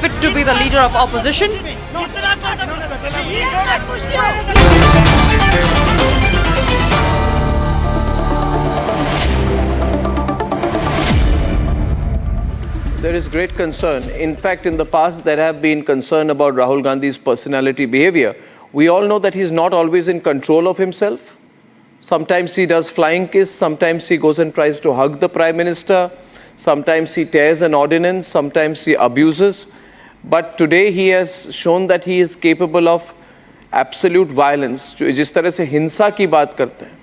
fit to be the leader of opposition. There is great concern. In fact, in the past, there have been concern about Rahul Gandhi's personality behavior. We all know that he's not always in control of himself. Sometimes he does flying kiss, sometimes he goes and tries to hug the Prime Minister, sometimes he tears an ordinance, sometimes he abuses. But today he has shown that he is capable of absolute violence. जिस तरह से हिंसा की बात करते हैं,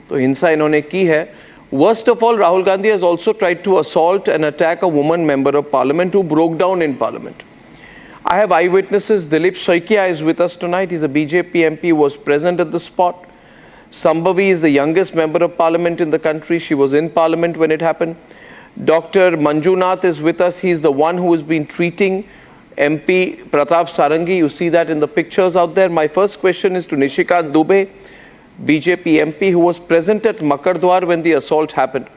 तो हिंसा इन्होंने की है. Worst of all, Rahul Gandhi has also tried to assault and attack a woman member of parliament who broke down in parliament. I have eyewitnesses. Dilip Saikia is with us tonight. He's a BJP MP who was present at the spot. Sambhavi is the youngest member of parliament in the country. She was in parliament when it happened. Dr. Manjunath is with us. He's the one who has been treating MP Pratap Sarangi. You see that in the pictures out there. My first question is to Nishikant Dubey, BJP MP who was present at Makardwar when the assault happened.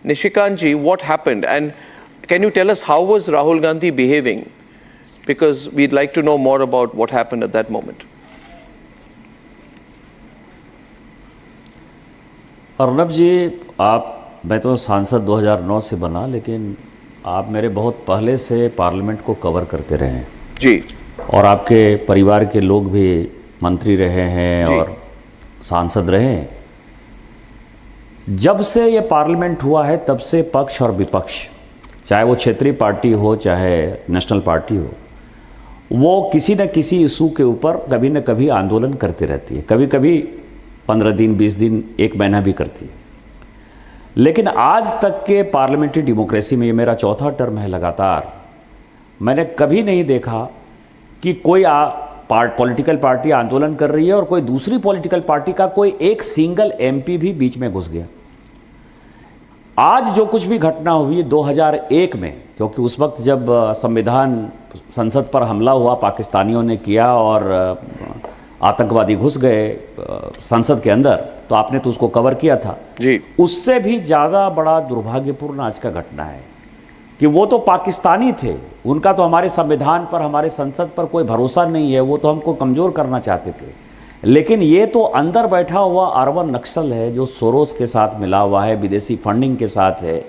Nishikant ji, what happened? And can you tell us how was Rahul Gandhi behaving? Because we'd like to know more about what happened at that moment. Arnab जी, मैं तो सांसद 2009 से बना, लेकिन आप मेरे बहुत पहले से पार्लियामेंट को कवर करते रहे हैं जी, और आपके परिवार के लोग भी मंत्री रहे हैं और सांसद रहे हैं. जब से ये पार्लियामेंट हुआ है तब से पक्ष और विपक्ष, चाहे वो क्षेत्रीय पार्टी हो चाहे नेशनल पार्टी हो, वो किसी न किसी इशू के ऊपर कभी न कभी आंदोलन करती रहती है. कभी कभी 15 दिन, 20 दिन, 1 महीना भी करती है. लेकिन आज तक के पार्लियामेंट्री डेमोक्रेसी में, ये मेरा चौथा टर्म है लगातार, मैंने कभी नहीं देखा कि कोई पॉलिटिकल पार्टी आंदोलन कर रही है और कोई दूसरी पॉलिटिकल पार्टी का कोई एक सिंगल एमपी भी बीच में घुस गया. आज जो कुछ भी घटना हुई 2001 में, क्योंकि उस वक्त जब संविधान संसद पर हमला हुआ, पाकिस्तानियों ने किया और आतंकवादी घुस गए संसद के अंदर, तो आपने तो उसको कवर किया था जी. उससे भी ज़्यादा बड़ा दुर्भाग्यपूर्ण आज का घटना है कि वो तो पाकिस्तानी थे, उनका तो हमारे संविधान पर, हमारे संसद पर कोई भरोसा नहीं है, वो तो हमको कमज़ोर करना चाहते थे. लेकिन ये तो अंदर बैठा हुआ अरबन नक्सल है जो सोरोस के साथ मिला हुआ है, विदेशी फंडिंग के साथ है,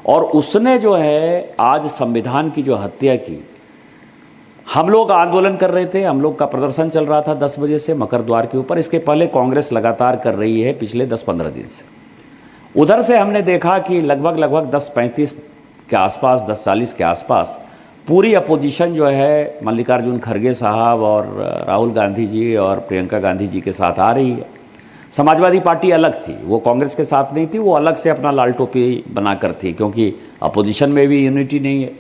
और उसने जो है आज संविधान की जो हत्या की. हम लोग आंदोलन कर रहे थे, हम लोग का प्रदर्शन चल रहा था 10 बजे से मकरद्वार के ऊपर. इसके पहले कांग्रेस लगातार कर रही है पिछले 10-15 दिन से. उधर से हमने देखा कि लगभग 10:35 के आसपास, 10:40 के आसपास पूरी अपोजिशन जो है मल्लिकार्जुन खड़गे साहब और राहुल गांधी जी और प्रियंका गांधी जी के साथ आ रही है. समाजवादी पार्टी अलग थी, वो कांग्रेस के साथ नहीं थी, वो अलग से अपना लाल टोपी बनाकर थी, क्योंकि अपोजिशन में भी यूनिटी नहीं है.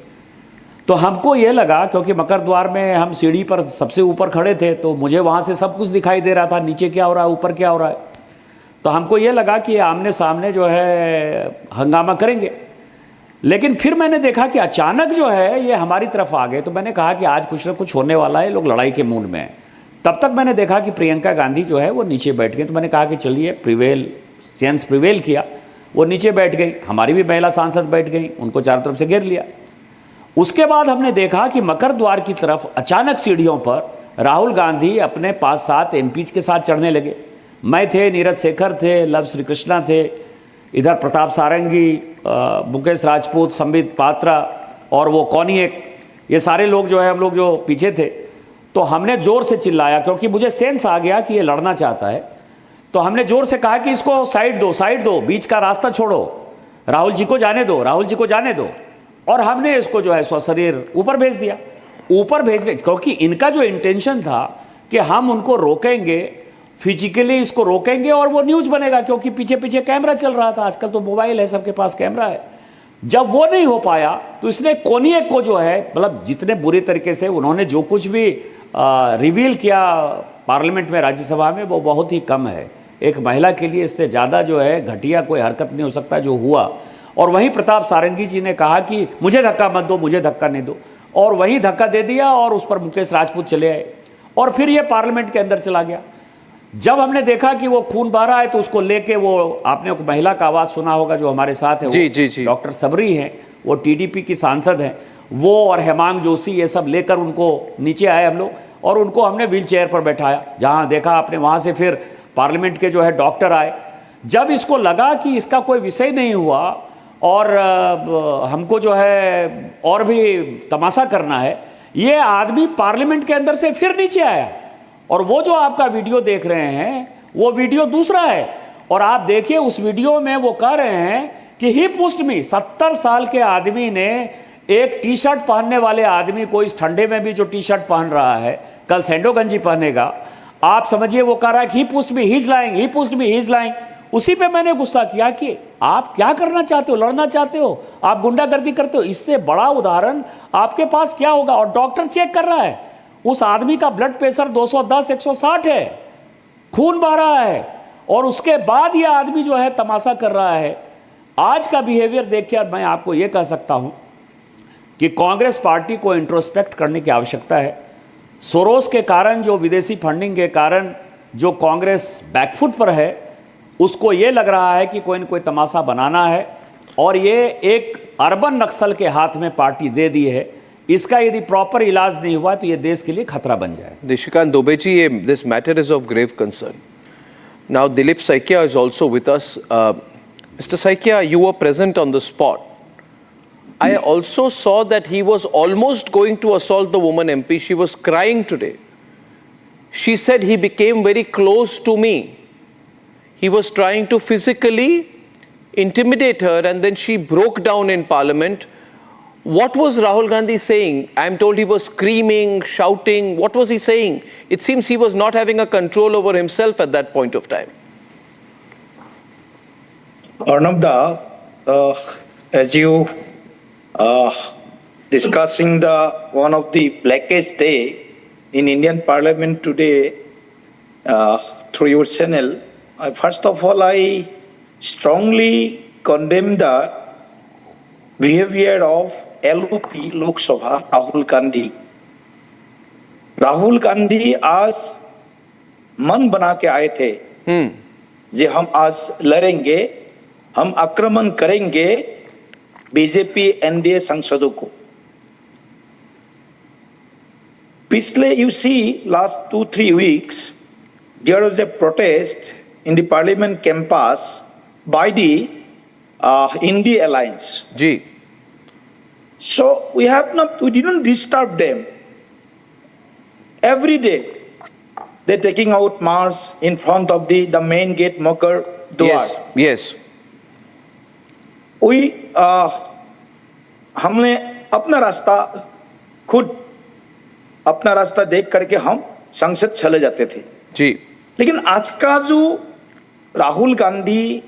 तो हमको ये लगा, क्योंकि मकरद्वार में हम सीढ़ी पर सबसे ऊपर खड़े थे, तो मुझे वहाँ से सब कुछ दिखाई दे रहा था, नीचे क्या हो रहा है, ऊपर क्या हो रहा है. तो हमको ये लगा कि आमने सामने जो है हंगामा करेंगे. लेकिन फिर मैंने देखा कि अचानक जो है ये हमारी तरफ आ गए. तो मैंने कहा कि आज कुछ ना कुछ होने वाला है, लोग लड़ाई के मूड में हैं. तब तक मैंने देखा कि प्रियंका गांधी जो है वो नीचे बैठ गई. तो मैंने कहा कि चलिए सेंस प्रिवेल किया, वो नीचे बैठ गई. हमारी भी महिला सांसद बैठ गई, उनको चारों तरफ से घेर लिया. उसके बाद हमने देखा कि मकरद्वार की तरफ अचानक सीढ़ियों पर राहुल गांधी अपने 5-7 एमपीज के साथ चढ़ने लगे. मैं थे, नीरज शेखर थे, लव श्री कृष्णा थे, इधर प्रताप सारंगी, मुकेश राजपूत, संबित पात्रा और वो कौनी एक, ये सारे लोग जो है, हम लोग जो पीछे थे. तो हमने ज़ोर से चिल्लाया, क्योंकि मुझे सेंस आ गया कि ये लड़ना चाहता है. तो हमने ज़ोर से कहा कि इसको साइड दो, बीच का रास्ता छोड़ो, राहुल जी को जाने दो. और हमने इसको जो है स्वशरीर ऊपर भेज दिया. क्योंकि इनका जो इंटेंशन था कि हम उनको रोकेंगे, फिजिकली इसको रोकेंगे और वो न्यूज़ बनेगा, क्योंकि पीछे पीछे कैमरा चल रहा था. आजकल तो मोबाइल है, सबके पास कैमरा है. जब वो नहीं हो पाया तो इसने कोनिए को जो है, मतलब जितने बुरे तरीके से उन्होंने जो कुछ भी रिवील किया पार्लियामेंट में, राज्यसभा में, वो बहुत ही कम है. एक महिला के लिए इससे ज़्यादा जो है घटिया कोई हरकत नहीं हो सकता जो हुआ. और वहीं प्रताप सारंगी जी ने कहा कि मुझे धक्का मत दो, मुझे धक्का नहीं दो, और वहीं धक्का दे दिया और उस पर मुकेश राजपूत चले आए और फिर ये पार्लियामेंट के अंदर चला गया. जब हमने देखा कि वो खून बह रहा है तो उसको लेके, वो आपने महिला का आवाज़ सुना होगा जो हमारे साथ है, जी, जी, जी. डॉक्टर सबरी हैं, वो टीडीपी की सांसद हैं, वो और हेमांग जोशी ये सब लेकर उनको नीचे आए हम लोग, और उनको हमने व्हील चेयर पर बैठाया। जहाँ देखा आपने वहाँ से फिर पार्लियामेंट के जो है डॉक्टर आए। जब इसको लगा कि इसका कोई विषय नहीं हुआ और हमको जो है और भी तमाशा करना है, ये आदमी पार्लियामेंट के अंदर से फिर नीचे आया। और वो जो आपका वीडियो देख रहे हैं वो वीडियो दूसरा है। और आप देखिए उस वीडियो में वो कह रहे हैं कि ही पुश्ड मी। 70 साल के आदमी ने, एक टी शर्ट पहनने वाले आदमी को, इस ठंडे में भी जो टी शर्ट पहन रहा है, कल सैंडो गंजी पहनेगा, आप समझिए वो कह रहा है कि he pushed me, he is lying, he pushed me, he is lying. उसी पे मैंने गुस्सा किया कि आप क्या करना चाहते हो, लड़ना चाहते हो, आप गुंडागर्दी करते हो, इससे बड़ा उदाहरण आपके पास क्या होगा। और डॉक्टर चेक कर रहा है, उस आदमी का ब्लड प्रेशर 210 160 है, खून बह रहा है, और उसके बाद ये आदमी जो है तमाशा कर रहा है। आज का बिहेवियर देखकर मैं आपको ये कह सकता हूं कि कांग्रेस पार्टी को इंट्रोस्पेक्ट करने की आवश्यकता है। सोरोस के कारण, जो विदेशी फंडिंग के कारण जो कांग्रेस बैकफुट पर है, उसको ये लग रहा है कि कोई न कोई तमाशा बनाना है, और ये एक अर्बन नक्सल के हाथ में पार्टी दे दी है। इसका यदि प्रॉपर इलाज नहीं हुआ तो ये देश के लिए खतरा बन जाए। Nishikant Dubey ji, this matter is of grave concern. Now Dilip Saikia is also with us. Mr. Saikia, you were present on the spot. I also saw that he was almost going to assault the woman MP. She was crying today. She said he became very close to me. He was trying to physically intimidate her, and then she broke down in Parliament. What was Rahul Gandhi saying? I'm told he was screaming, shouting. What was he saying? It seems he was not having a control over himself at that point of time. Arnabda, as you discussing the one of the blackest day in Indian Parliament today through your channel, first of all, I strongly condemn the behavior of LOP Lok Sabha Rahul Gandhi. Rahul Gandhi आज मन बना के आए थे जे हम आज लड़ेंगे, हम आक्रमण करेंगे बीजेपी एनडीए सांसदों को। पिछले you see last 2-3 weeks there was a protest in the parliament campus by the India Alliance. Ji. So we didn't disturb them. Every day they're taking out march in front of the main gate, Makar Dwar. Yes. Yes. हमने अपना रास्ता देख करके हम संसद चले जाते थे जी। लेकिन आज का जो Rahul Gandhi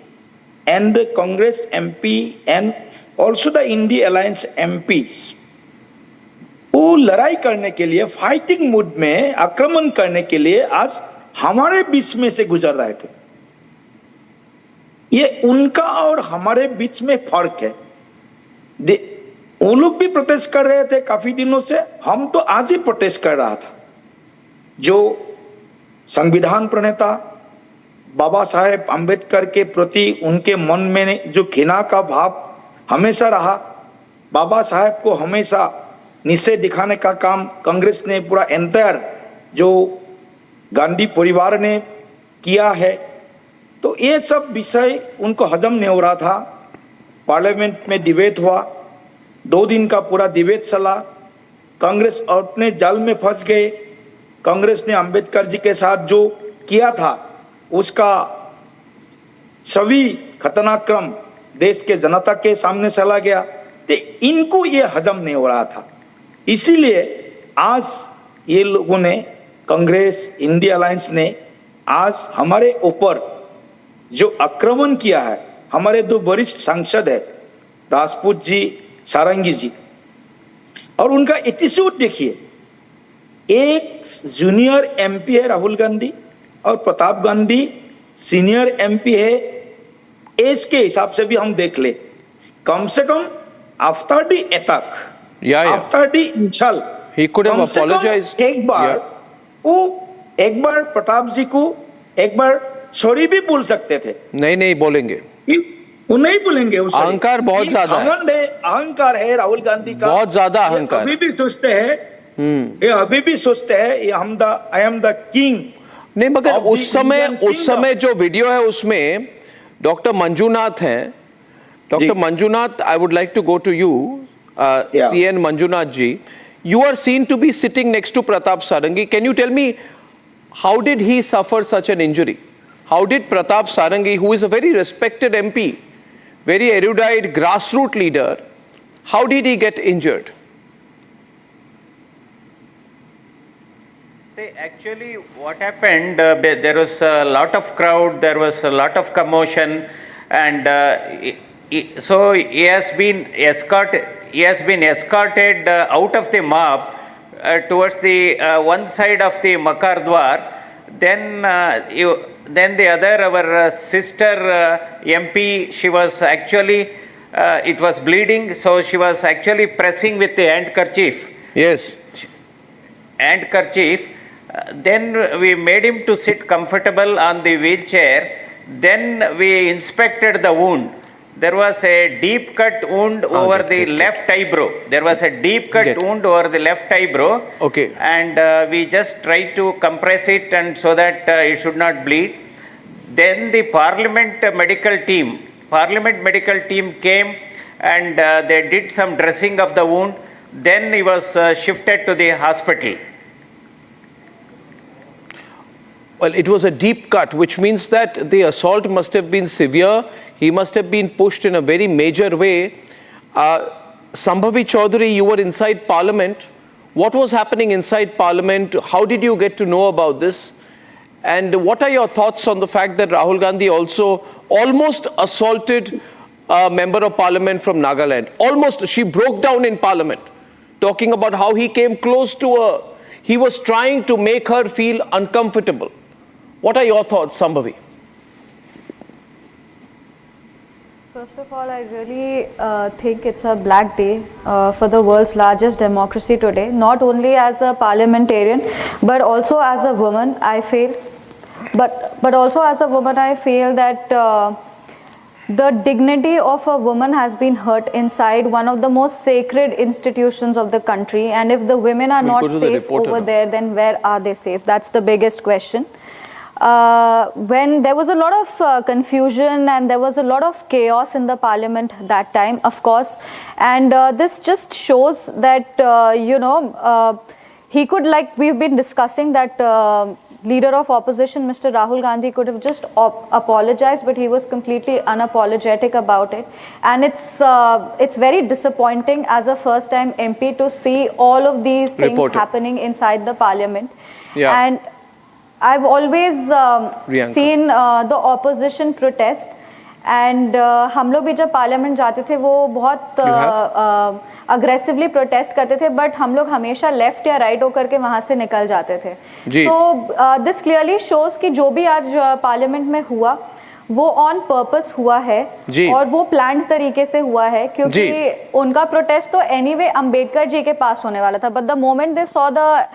and Congress MP and also the India alliance MPs, वो लड़ाई करने के लिए, फाइटिंग मूड में आक्रमण करने के लिए आज हमारे बीच में से गुजर रहे थे। ये उनका और हमारे बीच में फर्क है। वो लोग भी प्रोटेस्ट कर रहे थे काफी दिनों से, हम तो आज ही प्रोटेस्ट कर रहा था। जो संविधान प्रणेता बाबा साहेब अंबेडकर के प्रति उनके मन में जो घृणा का भाव हमेशा रहा, बाबा साहेब को हमेशा नीचे दिखाने का काम कांग्रेस ने पूरा एंटायर जो गांधी परिवार ने किया है, तो ये सब विषय उनको हजम नहीं हो रहा था। पार्लियामेंट में डिबेट हुआ, 2 दिन का पूरा डिबेट चला, कांग्रेस अपने जाल में फंस गए। कांग्रेस ने अंबेडकर जी के साथ जो किया था उसका सभी खतरनाक क्रम देश के जनता के सामने चला गया, तो इनको ये हजम नहीं हो रहा था। इसीलिए आज ये लोगों ने, कांग्रेस इंडिया अलायंस ने आज हमारे ऊपर जो आक्रमण किया है, हमारे 2 वरिष्ठ सांसद है राजपूत जी, सारंगी जी, और उनका एटीट्यूड देखिए। एक जूनियर एमपी है राहुल गांधी और प्रताप गांधी सीनियर एमपी है। एज के हिसाब से भी हम देख ले, कम से come after the attack, after the insult, he could have apologized. एक बार प्रताप जी को एक बार सॉरी भी बोल सकते थे। नहीं बोलेंगे। वो नहीं भूलेंगे। उस अहंकार बहुत ज्यादा है। अहंकार है राहुल गांधी का, बहुत ज्यादा ये अहंकार। अभी भी सोचते हैं, ये अभी भी सोचते हैं ये आई एम द किंग। नहीं, मगर of the उस Indian समय जो वीडियो है उसमें डॉक्टर मंजूनाथ हैं। Doctor Manjunath, I would like to go to you, CN Manjunath ji, you are seen to be sitting next to Pratap Sarangi. Can you tell me, how did he suffer such an injury? How did Pratap Sarangi, who is a very respected MP, very erudite grassroots leader, how did he get injured? See, actually what happened, there was a lot of crowd, there was a lot of commotion, and so he has been escorted out of the mob towards the one side of the Makar Dwar. Then the other, our sister MP, she was actually, it was bleeding, so she was actually pressing with the handkerchief. Yes. Handkerchief. Then we made him to sit comfortable on the wheelchair. Then we inspected the wound. There was a deep cut wound over the left eyebrow. There was a deep cut wound over the left eyebrow. Okay. And we just tried to compress it and so that it should not bleed. Then the Parliament medical team came and they did some dressing of the wound. Then he was shifted to the hospital. Well, it was a deep cut, which means that the assault must have been severe. He must have been pushed in a very major way. Sambhavi Chaudhary, you were inside Parliament. What was happening inside Parliament? How did you get to know about this? And what are your thoughts on the fact that Rahul Gandhi also almost assaulted a member of Parliament from Nagaland? Almost, she broke down in Parliament, talking about how he came close to her. He was trying to make her feel uncomfortable. What are your thoughts, Sambhavi? First of all, I really think it's a black day for the world's largest democracy today, not only as a parliamentarian, but also as a woman, I feel. But also as a woman, I feel that the dignity of a woman has been hurt inside one of the most sacred institutions of the country. And if the women are not safe over there, then where are they safe? That's the biggest question. When there was a lot of confusion and there was a lot of chaos in the parliament that time, of course, and this just shows that, he could, like we've been discussing, that leader of opposition, Mr. Rahul Gandhi, could have just apologized, but he was completely unapologetic about it. And it's very disappointing as a first-time MP to see all of these things happening inside the parliament. Yeah. And I've always seen the opposition protest, and हम लोग भी जब parliament जाते थे वो बहुत aggressively protest करते थे, बट हम लोग हमेशा लेफ्ट या राइट होकर के वहाँ से निकल जाते थे. तो दिस क्लियरली शोज कि जो भी आज पार्लियामेंट में हुआ वो ऑन पर्पस हुआ है और वो प्लान्ड तरीके से हुआ है, क्योंकि उनका प्रोटेस्ट तो एनीवे अंबेडकर जी के पास होने वाला था. But the moment they saw the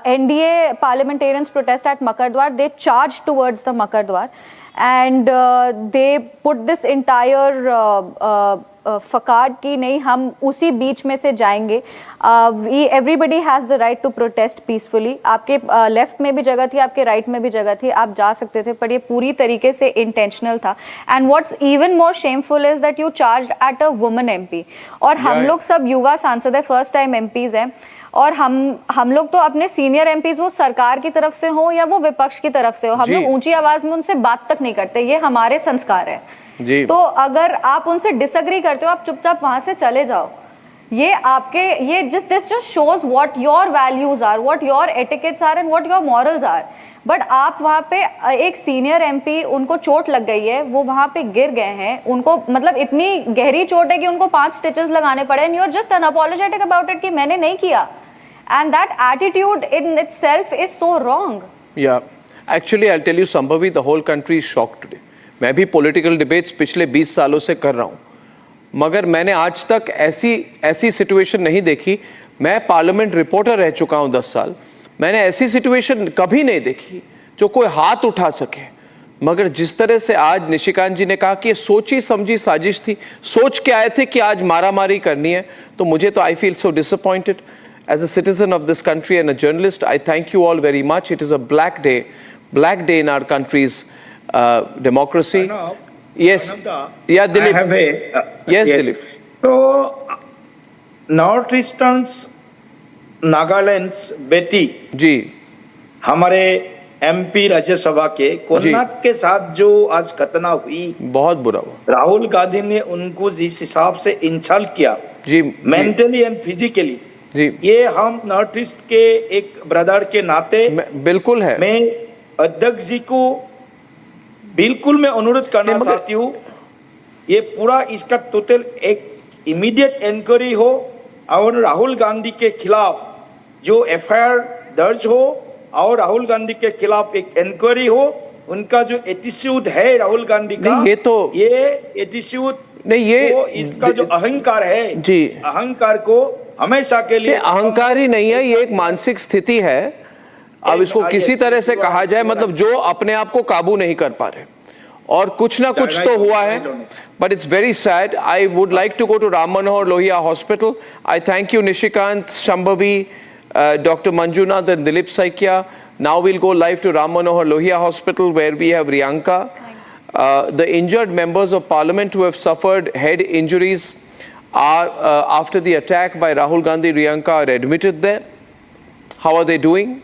NDA parliamentarians protest at Makar Dwar, they charged towards the Makar Dwar and they put this entire फकाड की नहीं, हम उसी बीच में से जाएंगे. Everybody has the right to protest peacefully. आपके लेफ्ट में भी जगह थी, आपके राइट में भी जगह थी, आप जा सकते थे, पर ये पूरी तरीके से इंटेंशनल था. And what's even more shameful is that you charged at a woman MP. और हम लोग सब युवा सांसद है, फर्स्ट टाइम MPs हैं, और हम लोग तो अपने सीनियर MPs वो सरकार की तरफ से हो या वो विपक्ष की तरफ से हो, हम लोग ऊंची आवाज में उनसे बात तक नहीं करते. ये हमारे संस्कार है. तो अगर आप उनसे डिसएग्री करते हो, आप चुपचाप वहां से चले जाओ. ये आपके ये this just shows what your values are, what your etiquettes are and what your morals are. But आप वहाँ पे एक सीनियर MP, उनको चोट लग गई है, वो वहाँ पे गिर गए हैं, उनको मतलब इतनी गहरी चोट है कि उनको 5 स्टिचेस लगाने पड़े, and you are just unapologetic about it कि मैंने नहीं किया. And that attitude in itself is so wrong. या actually I tell you Sambhavi, the whole country is shocked today. मैं भी पॉलिटिकल डिबेट्स पिछले 20 सालों से कर रहा हूँ, मगर मैंने आज तक ऐसी सिचुएशन नहीं देखी. मैं पार्लियामेंट रिपोर्टर रह चुका हूँ 10 साल. मैंने ऐसी सिचुएशन कभी नहीं देखी जो कोई हाथ उठा सके, मगर जिस तरह से आज निशिकांत जी ने कहा कि ये सोची समझी साजिश थी, सोच के आए थे कि आज मारामारी करनी है, तो मुझे तो I feel so disappointed as a citizen of this country and a journalist. I thank you all very much. It is a black day in our country's democracy. Yes. Yeah, Dilip. I have a yes, Dilip. So north eastern Nagaland बेटी जी हमारे MP Rajya Sabha के कोनाक के साथ जो आज घटना हुई, बहुत बुरा हुआ। राहुल गांधी ने उनको जिस हिसाब से इंसल्ट किया जी, मेंटली एंड फिजिकली जी, ये हम नॉर्थ ईस्ट के एक ब्रदर के नाते बिल्कुल है। मैं अध्यक्ष जी को बिल्कुल मैं अनुरोध करना चाहती हूँ, ये पूरा इसका टोटल एक इमीडिएट इंक्वायरी हो और राहुल गांधी के खिलाफ जो एफआईआर दर्ज हो और राहुल गांधी के खिलाफ एक इंक्वायरी हो। उनका जो एटीट्यूड है राहुल गांधी का, ये एटीट्यूड नहीं, ये इसका जो अहंकार है जी, अहंकार को हमेशा के लिए अहंकार ही नहीं है, ये एक मानसिक स्थिति है। अब इसको किसी तरह से कहा जाए, मतलब जो अपने आप को काबू नहीं कर पा रहे, और कुछ ना कुछ तो हुआ है। But it's very sad. I would like to go to Ram Manohar Lohia hospital. I thank you Nishikant, Shambhavi, Dr. Manjunath and Dilip Saikia. Now we'll go live to Ram Manohar Lohia Hospital where we have Riyanka. The injured members of parliament who have suffered head injuries are after the attack by Rahul Gandhi, Riyanka, are admitted there. How are they doing?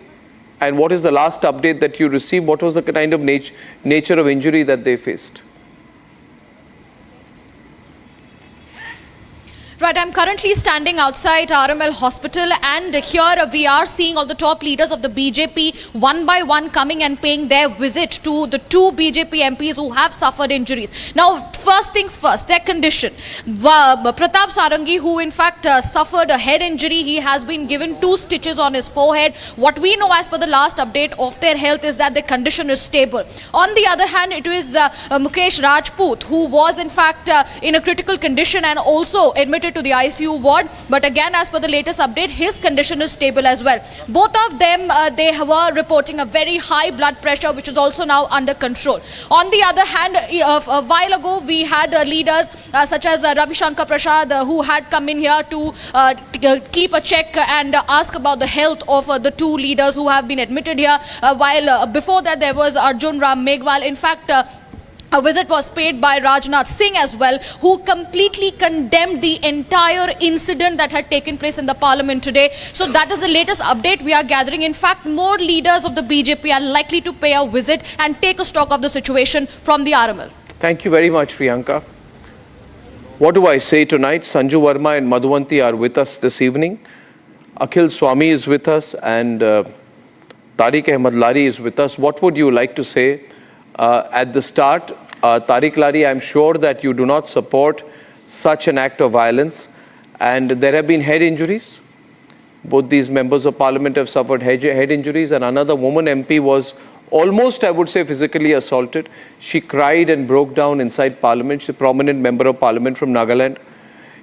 And what is the last update that you received? What was the kind of nature of injury that they faced? Right, I'm currently standing outside RML Hospital, and here we are seeing all the top leaders of the BJP one by one coming and paying their visit to the two BJP MPs who have suffered injuries. Now, first things first, their condition. Pratap Sarangi, who in fact suffered a head injury, he has been given 2 stitches on his forehead. What we know as per the last update of their health is that their condition is stable. On the other hand, it is Mukesh Rajput, who was in fact in a critical condition and also admitted to the ICU ward, but again as per the latest update his condition is stable as well. Both of them they were reporting a very high blood pressure which is also now under control. On the other hand, a while ago we had leaders such as Ravi Shankar Prasad who had come in here to keep a check and ask about the health of the two leaders who have been admitted here, while before that there was Arjun Ram Meghwal. In fact, a visit was paid by Rajnath Singh as well, who completely condemned the entire incident that had taken place in the parliament today. So that is the latest update we are gathering. In fact, more leaders of the BJP are likely to pay a visit and take a stock of the situation from the RML. Thank you very much, Priyanka. What do I say tonight? Sanju Verma and Madhuvanti are with us this evening. Akhil Swami is with us, and Tariq Ahmed Lari is with us. What would you like to say at the start? Tariq Lari, I'm sure that you do not support such an act of violence, and there have been head injuries. Both these members of parliament have suffered head injuries, and another woman MP was almost, I would say, physically assaulted. She cried and broke down inside parliament. She's a prominent member of parliament from Nagaland.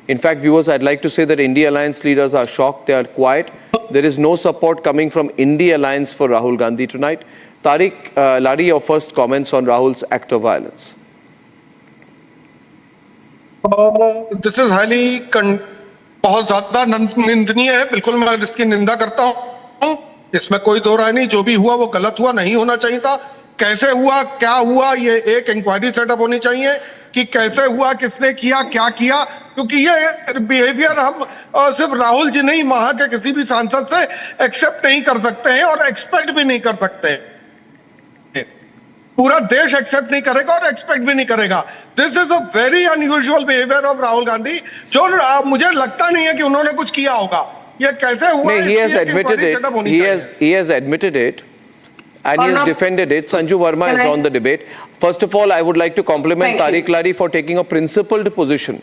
In fact, viewers, I'd like to say that India Alliance leaders are shocked. They are quiet. There is no support coming from India Alliance for Rahul Gandhi tonight. Tariq Lari, your first comments on Rahul's act of violence. This is highly बहुत ज्यादा निंदनीय है। बिल्कुल मैं इसकी निंदा करता हूँ, इसमें कोई दो राय नहीं। जो भी हुआ वो गलत हुआ, नहीं होना चाहिए था। कैसे हुआ, क्या हुआ, ये एक इंक्वायरी सेटअप होनी चाहिए कि कैसे हुआ, किसने किया, क्या किया, क्योंकि ये बिहेवियर हम सिर्फ राहुल जी नहीं, वहां के किसी भी सांसद से एक्सेप्ट नहीं कर सकते हैं और एक्सपेक्ट भी नहीं कर सकते हैं। पूरा देश एक्सेप्ट नहीं करेगा और एक्सपेक्ट भी नहीं करेगा। This is a very unusual behaviour of Rahul Gandhi, जो मुझे लगता नहीं है कि उन्होंने कुछ किया होगा। ये कैसे हुआ? He has admitted it. He has admitted it, and he has defended it. Sanju Verma is on the debate. First of all, I would like to compliment Tariq Lari for taking a principled position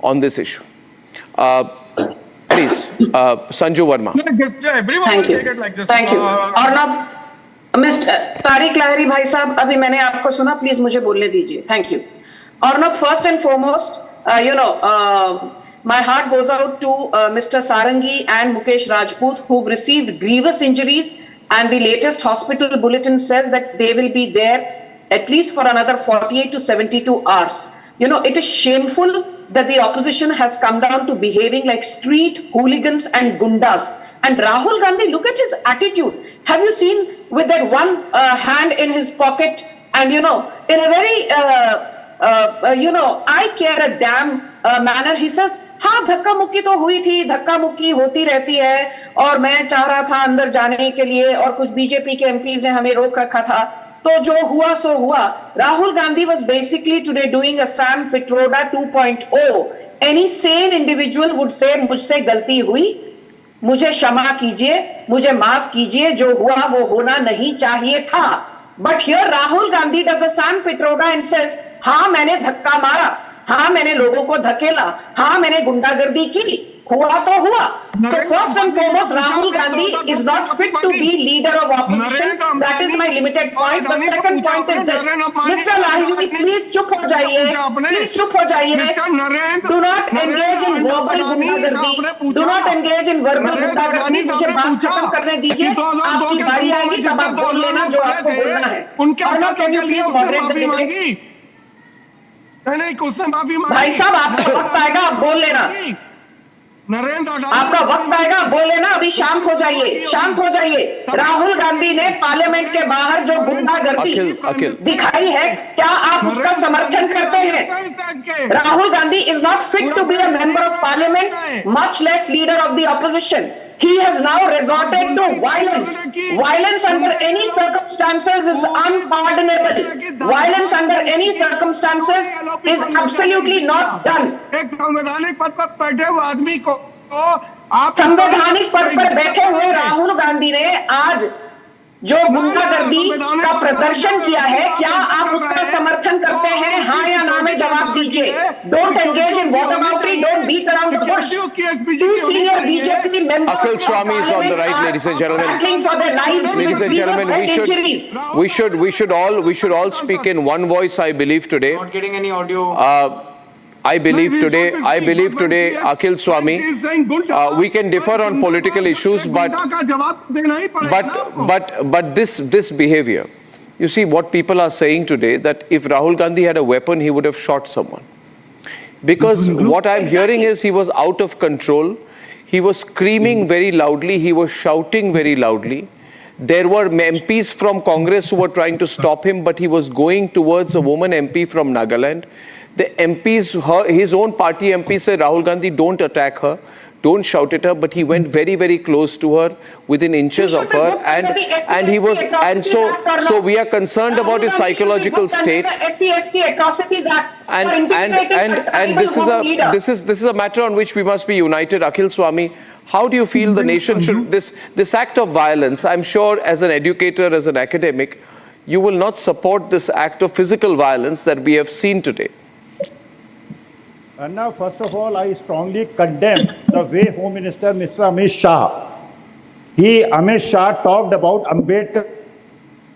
on this issue. Please, Sanju Verma. Everyone will take it like this. Thank you. Arnab, mister Tariq Lari भाई साहब, अभी मैंने आपको सुना, please मुझे बोलने दीजिए। Thank you. Arnab, first and foremost, my heart goes out to Mr. Sarangi and Mukesh Rajput, who've received grievous injuries, and the latest hospital bulletin says that they will be there at least for another 48 to 72 hours. You know, it is shameful that the opposition has come down to behaving like street hooligans and gundas. And Rahul Gandhi, look at his attitude. Have you seen with that one hand in his pocket and, you know, in a very, I care a damn manner, he says, हाँ धक्का मुक्की तो हुई थी, धक्का मुक्की होती रहती है और मैं चाह रहा था अंदर जाने के लिए और कुछ बीजेपी के एमपीज ने हमें रोक रखा था, तो जो हुआ सो हुआ. Rahul Gandhi was basically today doing a Sam Pitroda 2.0. Any sane individual would say मुझसे गलती हुई, मुझे क्षमा कीजिए, मुझे माफ कीजिए, जो हुआ वो होना नहीं चाहिए था. But here Rahul Gandhi does a Sam Pitroda and says, हाँ मैंने धक्का मारा, हाँ मैंने लोगों को धकेला, हाँ मैंने गुंडागर्दी की, हुआ तो हुआ. So first and foremost, Rahul Gandhi is not fit to be leader of opposition. That is my limited point. The second point is this. Mr. Lahiri, please चुप हो जाइए. Please चुप हो जाइए. Do not engage in verbal गुंडागर्दी. Do not engage in verbal गुंडागर्दी. मुझे बात खत्म करने दीजिए. आपकी बारी आएगी तब आप बोल लेना जो आपको बोलना है. और can you please moderate the debate? नहीं उसने माफी मांगी. भाई साहब आपका वक्त आएगा, आप बोल लेना. आपका वक्त आएगा, बोल लेना. अभी शांत हो जाइए, शांत हो जाइए. राहुल गांधी ने पार्लियामेंट के बाहर जो गुंडागर्दी दिखाई है, क्या आप उसका समर्थन करते हैं? Rahul Gandhi is not fit to be a member of parliament, much less leader of the opposition. He has now resorted to violence. Violence under any circumstances is unpardonable. Violence under any circumstances is absolutely not done. एक संवैधानिक पद पर बैठे हुए आदमी को आप संवैधानिक पद पर बैठे हुए राहुल गांधी ने आज जो गुंडागर्दी का प्रदर्शन किया है, क्या आप उसका समर्थन करते हैं? हाँ या ना में जवाब दीजिए. Don't engage in whataboutery. Don't beat around the bush. Two senior BJP members Akhil Swami is on the right, ladies and gentlemen. battling for their lives with Ladies and grievous gentlemen, head injuries. we should all speak in one voice, I believe today. Not getting any audio. I believe today, Akhil Swami, we can differ on political issues, but this behavior, you see what people are saying today, that if Rahul Gandhi had a weapon, he would have shot someone. Because what I'm hearing is he was out of control. He was screaming very loudly. He was shouting very loudly. There were MPs from Congress who were trying to stop him, but he was going towards a woman MP from Nagaland. The MPs, his own party MP said, Rahul Gandhi, don't attack her, don't shout at her, but he went very, very close to her, within inches of her, and he was, and so we are concerned about his psychological state. And this is a matter on which we must be united. Akhil Swami, how do you feel the nation should, this act of violence, I'm sure as an educator, as an academic, you will not support this act of physical violence that we have seen today. And now, first of all, I strongly condemn the way Home Minister Mr. Amit Shah talked about Ambedkar,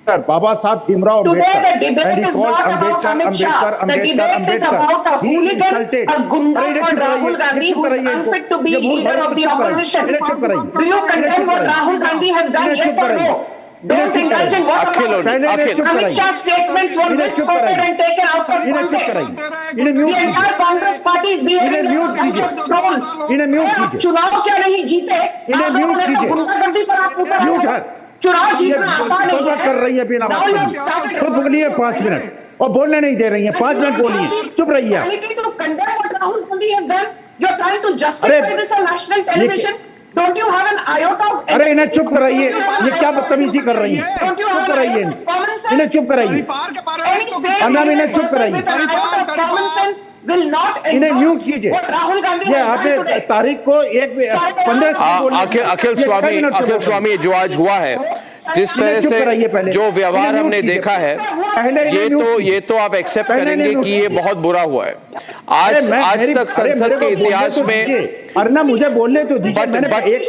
Baba Saheb Bhimrao Ambedkar. Today the debate is not about Amit Shah. The debate is about a hooligan, a gunda for Rahul Gandhi who is unfit to be leader of the opposition. Do you condemn what Rahul Gandhi has done, yes or no? Don't indulge in what Amit Shah's statements were misquoted and taken out of context. The entire Congress party is behaving like a bunch of trolls. आप चुनाव क्या नहीं जीते? गुंडागर्दी पर आप उतर आए. चुनाव जीतना आसान नहीं है. कर रही है बिना बात के. खुद बोलिए 5 मिनट और बोलने नहीं दे रही है. 5 मिनट बोलिए. चुप रहिए. To condemn what Rahul Gandhi has done, you're trying to justify this on national television. Don't you have an iota of... अरे इन्हें चुप कराइए. ये क्या बदतमीजी कर रही है? चुप कराइए इन्हें चुप कराइए. अनाम इन्हें चुप कराइए. इन्हें म्यूट कीजिए. ये आपने तारीख को 15 अखिल स्वामी, जो आज हुआ है, जिस तरह से जो व्यवहार हमने देखा है, ये तो आप एक्सेप्ट करेंगे कि ये बहुत बुरा हुआ है. आज तक संसद के इतिहास में, अर्ना मुझे बोलने तो दीजिए.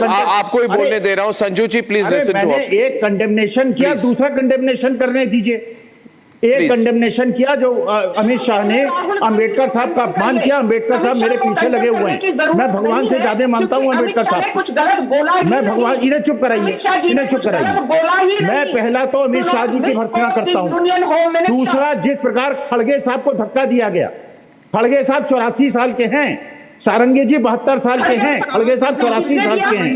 आपको ही बोलने दे रहा हूं. संजू जी प्लीज लिसन टू. मैंने एक कंडेमनेशन किया, दूसरा कंडेमनेशन करने दीजिए. एक Please. कंडेमनेशन किया जो अमित शाह ने अंबेडकर साहब का अपमान किया। अंबेडकर साहब मेरे पीछे लगे हुए हैं। मैं भगवान से ज्यादा मानता हूं अंबेडकर साहब कुछ गलत बोला ही मैं नहीं। भगवान इन्हें चुप कराइए, इन्हें चुप कराइए। मैं पहला तो अमित शाह जी की भर्त्सना करता हूं। दूसरा, जिस प्रकार खड़गे साहब को धक्का दिया गया, खड़गे साहब 84 साल के हैं, सारंगी जी 72 साल के हैं, खड़गे साहब 84 साल के हैं,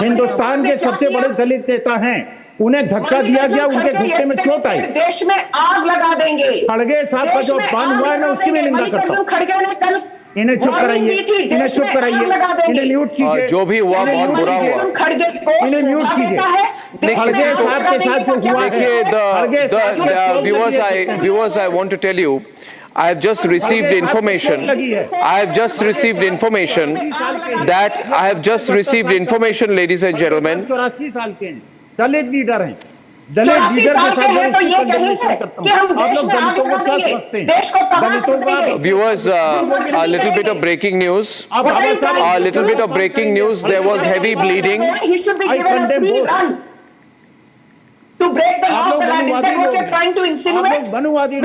हिंदुस्तान के सबसे बड़े दलित नेता हैं, उन्हें धक्का दिया गया, उनके घुटने में चोट आई। देश में आग लगा देंगे। खड़गे साहब का जो अपमान हुआ है मैं उसकी भी निंदा करता हूं। खड़गे ने कल इन्हें चुप कराइए, इन्हें चुप कराइए, इन्हें म्यूट कीजिए। जो भी हुआ बहुत बुरा हुआ। इन्हें म्यूट कीजिए। खड़गे साहब के साथ जो हुआ देखिए, है, viewers, I want to tell you, I have just received information. Ladies and gentlemen. 84 साल के हैं, दलित लीडर हैं, दलित लीडर के साथ मैं उसकी कंडेमनेशन करता हूं। आप लोग दलितों को क्या समझते हैं? दलितों का Viewers, a little bit of breaking news. There was heavy bleeding. He should be given a free run to break the law of the land. Is that what you're trying to insinuate?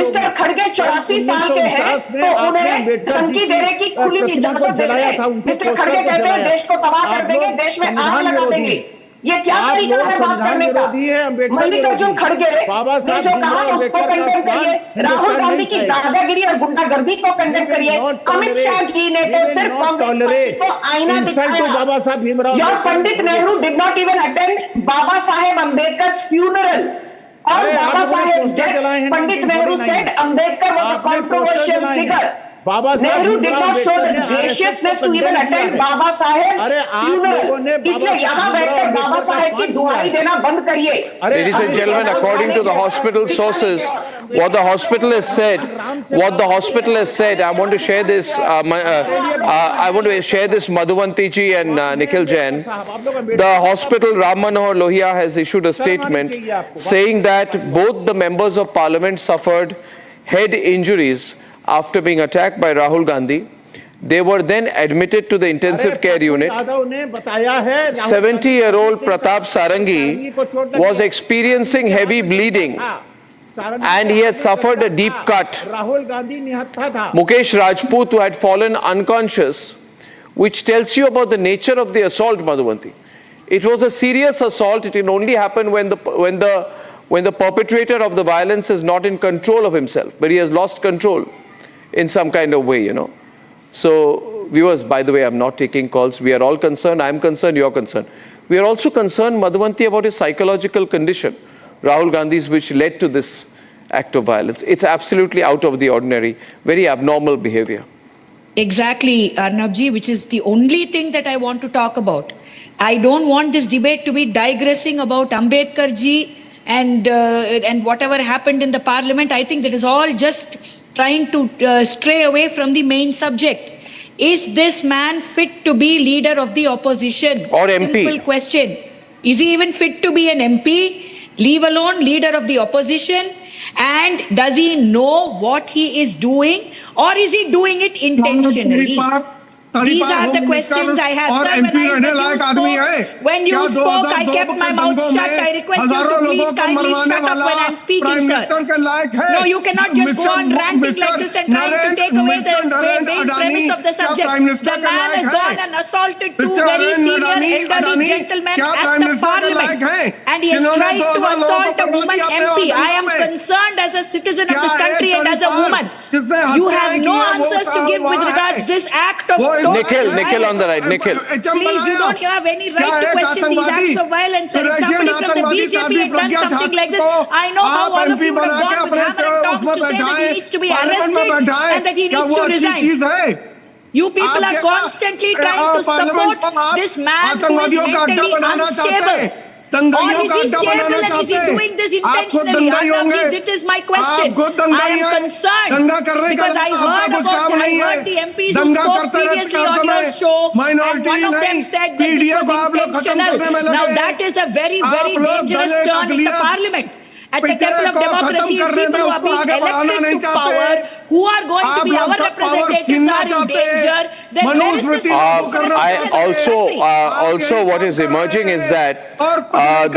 Mr. खड़गे 84 साल के हैं तो उन्हें धमकी देने की खुली इजाजत दे रहे हैं। मिस्टर खड़गे कहते हैं देश को तबाह कर देंगे, देश में आग लगा देंगे। ये क्या तरीका है बात करने का? मल्लिकार्जुन खड़गे ने जो कहा उसको कंडेम करिए, राहुल गांधी की दादागिरी और गुंडागर्दी को कंडेम करिए, अमित शाह जी ने तो सिर्फ कांग्रेस पार्टी को आईना दिखाया। Your Pandit Nehru did not even attend Baba Saheb अम्बेडकर's funeral. और बाबा साहेब's death, Pandit Nehru said Ambedkar was a controversial figure. Nehru did not show the graciousness to even attend Baba Saheb funeral. इसलिए यहाँ बैठकर बाबा साहेब की दुहाई देना बंद करिए। Ladies and gentlemen, according to the hospital sources, what the hospital has said, I want to share this. I want to share this, Madhuvanti ji and Nikhil Jain. The hospital Ram Manohar Lohia has issued a statement saying that both the members of parliament suffered head injuries after being attacked by Rahul Gandhi. They were then admitted to the intensive care unit. 70-year-old Pratap Sarangi was experiencing heavy bleeding and he had suffered a deep cut. Mukesh Rajput, who had fallen unconscious, which tells you about the nature of the assault, Madhuvanti. It was a serious assault. It can only happen when the perpetrator of the violence is not in control of himself, but he has lost control in some kind of way, you know. So, viewers, by the way, I'm not taking calls. We are all concerned. I'm concerned. You're concerned. We are also concerned, Madhuvanti, about his psychological condition, Rahul Gandhi's, which led to this act of violence. It's absolutely out of the ordinary, very abnormal behavior. Exactly, Arnabji, which is the only thing that I want to talk about. I don't want this debate to be digressing about Ambedkar ji and whatever happened in the parliament. I think that is all just trying to stray away from the main subject. Is this man fit to be leader of the opposition? Or MP? Simple question. Is he even fit to be an MP? Leave alone leader of the opposition? And does he know what he is doing? Or is he doing it intentionally? These are the questions I have. Sir, when you spoke, I kept my mouth shut. I request you to please kindly shut up when I'm speaking, sir. No, you cannot just go on ranting like this and trying to take away the main premise of the subject. The man has gone and assaulted two very senior elderly gentlemen at the parliament. And he has tried to assault a woman MP. I am concerned as a citizen of this country and as a woman. You have no answers to give with regards to this act of Nikhil on the right. Nikhil. Please, you don't have any right to question these acts of violence. Sir, if somebody from the BJP had done something like this, I know how all of you would have gone with hammer and tongs to say that he needs to be arrested and that he needs to resign. You people are constantly trying to support this man who is mentally unstable. Or is he stable and is he doing this intentionally? Arnabji, this is my question. I am concerned because I heard the MPs who spoke previously on your show and one of them said that this was intentional. Now that is a very, very dangerous turn in the parliament. at the temple of democracy is people who are being elected to power, who are going to be our representatives are in danger, then where is this? Also, what is emerging is that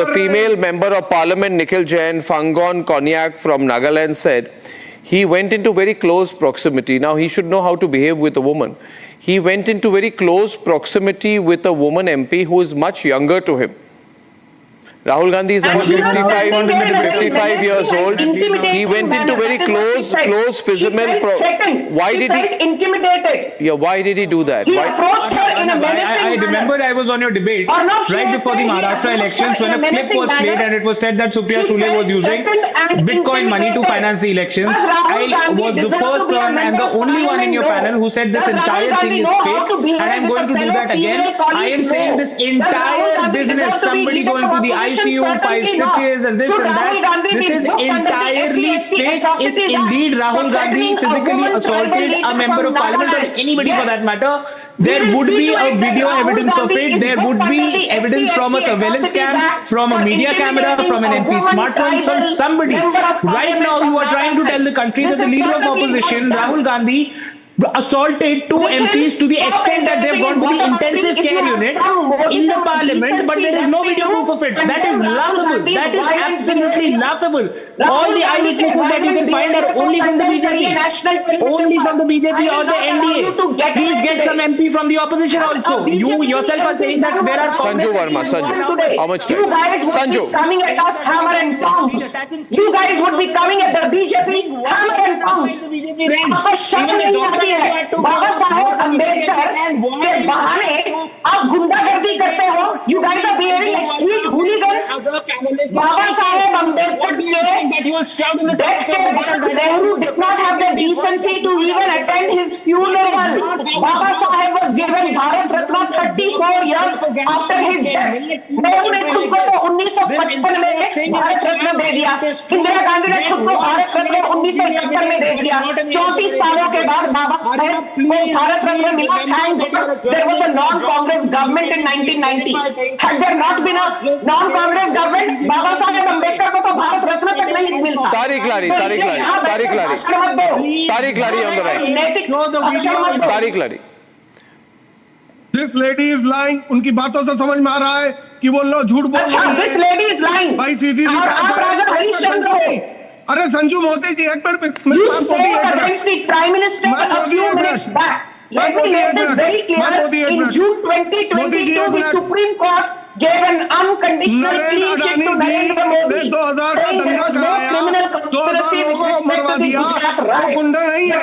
the female member of parliament, Nikhil Jain, Fangon Konyak from Nagaland, said he went into very close proximity. Now, he should know how to behave with a woman. He went into very close proximity with a woman MP who is much younger to him. Rahul Gandhi is about 55 years old. He went into very close physical. Why did he intimidated? Yeah, why did he do that? He approached her in a menacing I remember I was on your debate right before the Maharashtra elections when a clip was played and it was said that Supriya Sule was using Bitcoin money to finance the elections. I was the first one and the only one in your panel who said this entire thing is fake, and I'm going to do that again. I am saying this entire business, somebody going to the ICU, 5 stitches and this and that, this is entirely fake. If indeed Rahul Gandhi physically assaulted a member of parliament or anybody for that matter, there would be a video evidence of it. There would be evidence from a surveillance cam, from a media camera, from an MP smartphone, from somebody. Right now you are trying to tell the country that the leader of opposition, Rahul Gandhi, assaulted 2 MPs to the extent that they've gone to the intensive care unit in the parliament, but there is no video proof of it. That is laughable. That is absolutely laughable. All the eyewitnesses that you can find are only from the BJP. Only from the BJP or the NDA. Please get some MP from the opposition also. You yourself are saying that there are... Sanju Verma, Sanju. How much time? You guys would be coming at us hammer and tongs. You guys would be coming at the BJP hammer and tongs. Baba Saheb Ambedkar के बहाने आप गुंडागर्दी करते हो. You guys are behaving like street hooligans. Baba Saheb Ambedkar के death के बाद Nehru did not have the decency to even attend his funeral. Baba Saheb was given Bharat Ratna 34 years after his death. Nehru ने खुद को 1955 में भारत रत्न दे दिया. इंदिरा गांधी ने खुद को भारत रत्न 1971 में दे दिया. 34 सालों के बाद बाबा भारत रत्न मिला. Thank God there was a non-Congress government in 1990. Had there not been a non-Congress government, Baba Saheb Ambedkar को तो भारत रत्न तक नहीं मिलता. Tariq Lari on the right. Tariq Lari. This lady is lying. उनकी बातों से समझ में आ रहा है कि वो लोग झूठ बोल रहे हैं. This lady is lying. भाई सीधी सी बात है. अरे संजू मोदी जी एक minute. You spoke against the Prime Minister a few minutes back. Let me make this very clear. In June 2022, the Supreme Court gave an unconditional clean check to Narendra Modi, saying there was no criminal conspiracy with respect to the Gujarat riots.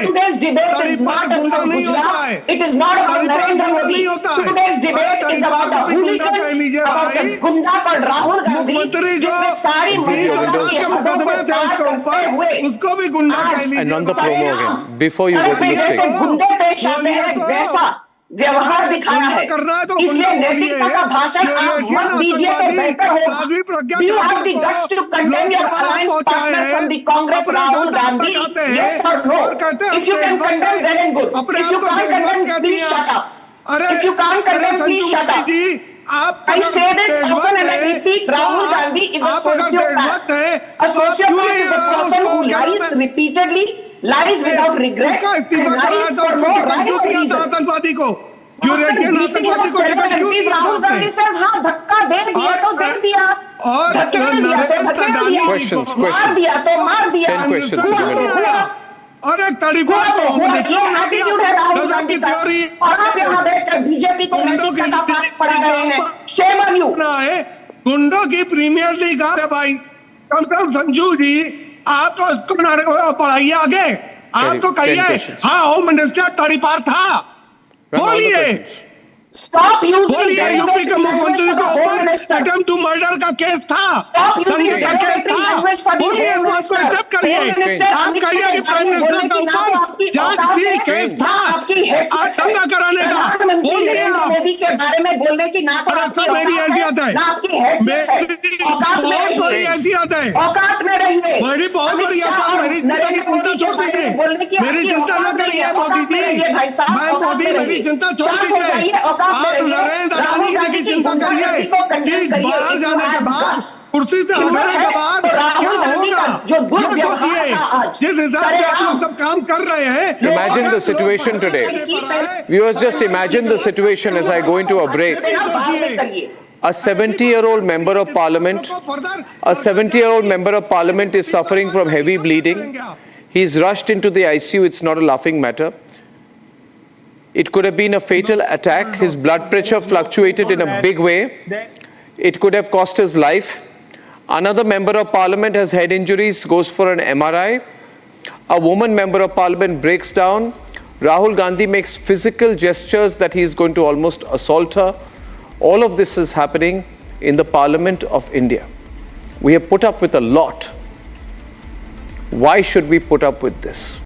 Today's debate is not about Gujarat. It is not about Narendra Modi. Today's debate is about the hooligans, about the gunda called Rahul Gandhi, जिसने सारी महिलाओं के हकों को पार करते हुए उसको भी गुंडा कह लीजिए. And on the promo again, before you go to the जैसे stage. गुंडे पेश आते हैं वैसा व्यवहार दिखाना है. इसलिए नैतिकता का भाषण आप मत दीजिए तो बेहतर होगा. Do you have the guts to condemn your alliance partner from the Congress, Rahul Gandhi? Yes or no? If you can condemn, well and good. If you can't condemn, please shut up. If you can't condemn, please shut up. I say this often and I repeat, Rahul Gandhi is a sociopath. A sociopath is a person who lies repeatedly, lies without regret, and lies for no rhyme or reason. आतंकवादी को क्यों red किया? आतंकवादी को ticket क्यों दिया? राहुल गांधी साहब हाँ धक्का दे दिया तो दे दिया, धकेल दिया तो धकेल दिया, मार दिया तो मार दिया. 10 questions. और एक तरीका एटीट्यूड है राहुल गांधी का. और आप यहाँ बैठकर बीजेपी को नैतिकता का पाठ पढ़ा रहे हैं. Shame on you. गुंडों की प्रीमियर लीग है भाई. कम से कम संजू जी आप तो इसको पढ़ाइए आगे. आप तो कहिए हाँ होम मिनिस्टर तड़ीपार था. बोलिए. Stop using यूपी के मुख्यमंत्री के ऊपर अटेम्प्ट टू मर्डर का केस था. बोलिए एक्सेप्ट करिए. आप कहिए कि प्राइम मिनिस्टर का ऊपर जांच की केस था दंगा कराने का. बोलिए मोदी के बारे में बोलने की ना तो मेरी हैसियत है. बहुत बड़ी हैसियत है. औकात में रहिए. बड़ी बहुत बड़ी औकात. मेरी चिंता की चिंता छोड़ दीजिए. मेरी चिंता न करिए मोदी जी. मैं मोदी मेरी चिंता छोड़ दीजिए. आप नरेंद्र अडानी की चिंता करिए कि बाहर जाने के बाद कुर्सी से हटने के बाद क्या होगा जो ये सोचिए जिस हिसाब से आप लोग सब काम कर रहे हैं Imagine the situation today. Viewers, just imagine the situation as I go into a break. A 70-year-old member of parliament, is suffering from heavy bleeding. He's rushed into the ICU. It's not a laughing matter. It could have been a fatal attack. His blood pressure fluctuated in a big way. It could have cost his life. Another member of parliament has head injuries, goes for an MRI. A woman member of parliament breaks down. Rahul Gandhi makes physical gestures that he is going to almost assault her. All of this is happening in the Parliament of India. We have put up with a lot. Why should we put up with this?